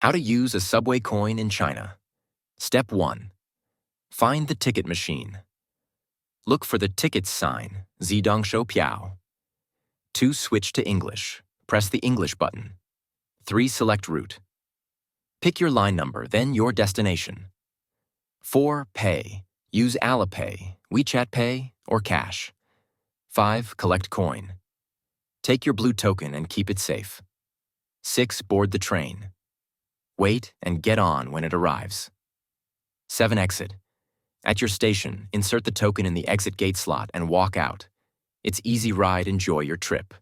How to use a subway coin in China. Step 1. Find the ticket machine. Look for the tickets sign, Zidong Shou Piao. 2. Switch to English. Press the English button. 3. Select route. Pick your line number, then your destination. 4. Pay. Use Alipay, WeChat Pay, or cash. 5. Collect coin. Take your blue token and keep it safe. 6. Board the train. Wait and get on when it arrives. 7. Exit. At your station, insert the token in the exit gate slot and walk out. It's easy ride, enjoy your trip.